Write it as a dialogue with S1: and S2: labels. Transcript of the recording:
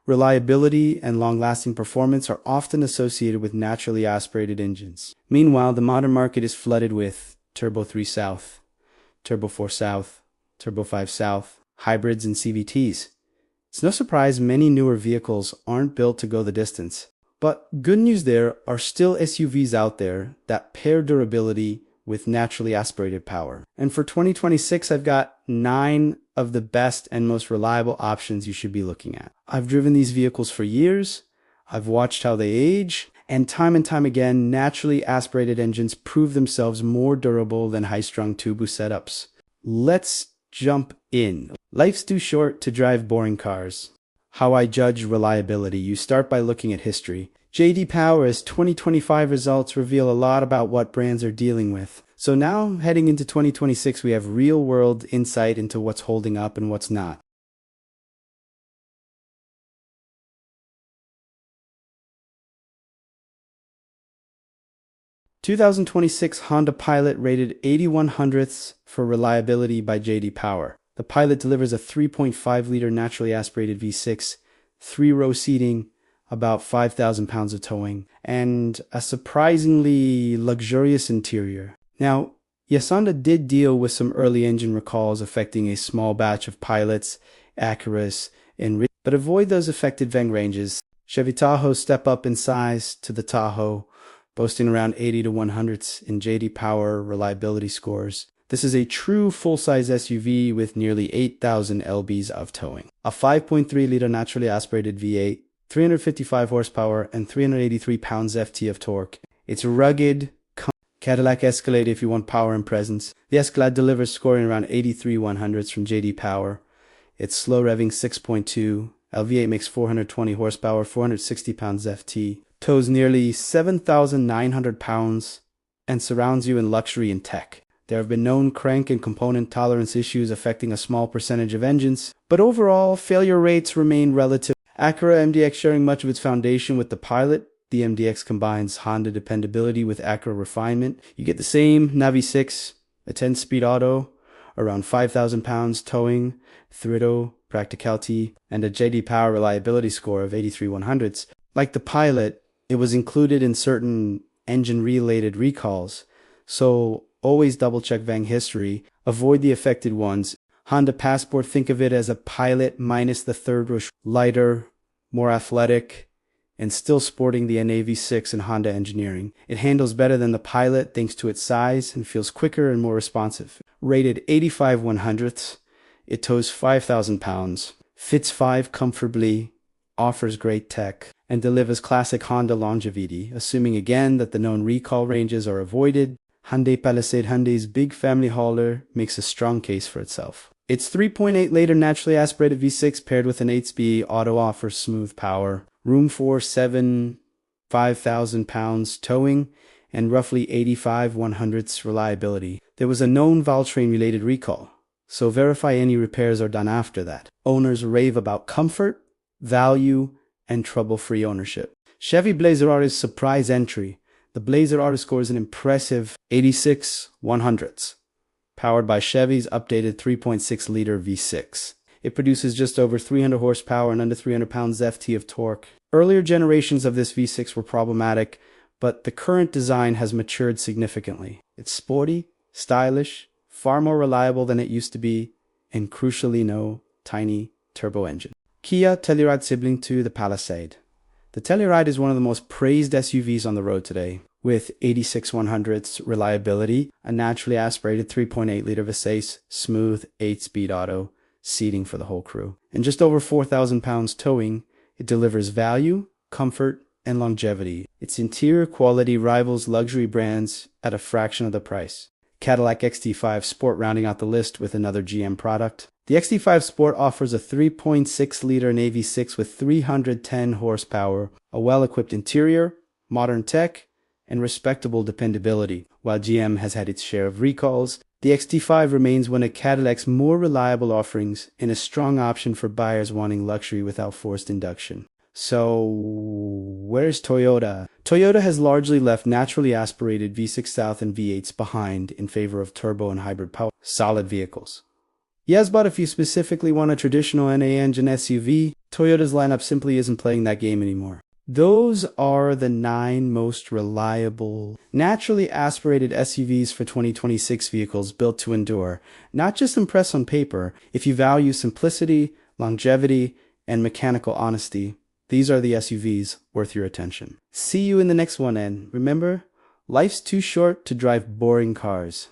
S1: Reliability and long-lasting performance are often associated with naturally aspirated engines. Meanwhile, the modern market is flooded with Turbo 3 South, Turbo 4 South, Turbo 5 South, hybrids, and CVTs. It's no surprise many newer vehicles aren't built to go the distance. But good news, there are still SUVs out there that pair durability with naturally aspirated power. And for 2026, I've got 9 of the best and most reliable options you should be looking at. I've driven these vehicles for years, I've watched how they age, and time again, naturally aspirated engines prove themselves more durable than high-strung turbo setups. Let's jump in. Life's too short to drive boring cars. How I judge reliability. You start by looking at history. J.D. Power's 2025 results reveal a lot about what brands are dealing with. So now, heading into 2026, we have real-world insight into what's holding up and what's not. "2026 Honda Pilot rated 81/100ths for reliability by J.D. Power. The Pilot delivers a 3.5-liter naturally aspirated V6, 3-row seating, about 5,000 pounds of towing, and a surprisingly luxurious interior. Now, yes, Honda did deal with some early engine recalls affecting a small batch of Pilots, Acuras, and but avoid those affected VENG ranges. Chevy Tahoe step up in size to the Tahoe, boasting around 80/100ths in J.D. Power reliability scores. This is a true full-size SUV with nearly 8,000 lbs of towing. A 5.3-liter naturally aspirated V8, 355 horsepower, and 383 pounds-ft of torque. It's rugged. Cadillac Escalade if you want power and presence. The Escalade delivers scoring around 83/100ths from J.D. Power. It's slow revving 6.2. LV8 makes 420 horsepower, 460 pounds-ft. Tows nearly 7,900 pounds and surrounds you in luxury and tech. There have been known crank and component tolerance issues affecting a small percentage of engines, but overall, failure rates remain relative. Acura MDX sharing much of its foundation with the Pilot. The MDX combines Honda dependability with Acura refinement. You get the same Navi 6, a 10-speed auto, around 5,000 pounds towing, throttle, practicality, and a J.D. Power reliability score of 83/100ths. Like the Pilot, it was included in certain engine-related recalls, so always double-check VENG history, avoid the affected ones. Honda Passport, think of it as a Pilot minus the third row, lighter, more athletic, and still sporting the NAV6 and Honda engineering. It handles better than the Pilot thanks to its size and feels quicker and more responsive. Rated 85/100ths, it tows 5,000 pounds, fits 5 comfortably, offers great tech, and delivers classic Honda longevity, assuming again that the known recall ranges are avoided. Hyundai Palisade, Hyundai's big family hauler, makes a strong case for itself. Its 3.8-liter naturally aspirated V6 paired with an 8-speed auto offers smooth power, room for 5,000 pounds towing, and roughly 85/100ths reliability. There was a known Valtrain-related recall, so verify any repairs are done after that. Owners rave about comfort, value, and trouble-free ownership. Chevy Blazer Artist surprise entry. The Blazer Artist scores an impressive 86/100ths, powered by Chevy's updated 3.6-liter V6. It produces just over 300 horsepower and under 300 pounds-ft of torque. Earlier generations of this V6 were problematic, but the current design has matured significantly. It's sporty, stylish, far more reliable than it used to be, and crucially no tiny turbo engine. Kia Telluride sibling to the Palisade. The Telluride is one of the most praised SUVs on the road today, with 86/100ths reliability, a naturally aspirated 3.8-liter V6, smooth 8-speed auto, seating for the whole crew. And just over 4,000 pounds towing, it delivers value, comfort, and longevity. Its interior quality rivals luxury brands at a fraction of the price. Cadillac XT5 Sport rounding out the list with another GM product. The XT5 Sport offers a 3.6-liter Navy 6 with 310 horsepower, a well-equipped interior, modern tech, and respectable dependability. While GM has had its share of recalls, the XT5 remains one of Cadillac's more reliable offerings and a strong option for buyers wanting luxury without forced induction. So, where's Toyota? Toyota has largely left naturally aspirated V6 South and V8s behind in favor of turbo and hybrid power. Solid vehicles, Yes, but if you specifically want a traditional NA engine SUV, Toyota's lineup simply isn't playing that game anymore. Those are the 9 most reliable, naturally aspirated SUVs for 2026 vehicles built to endure, not just impress on paper. If you value simplicity, longevity, and mechanical honesty, these are the SUVs worth your attention. See you in the next one, and remember, life's too short to drive boring cars.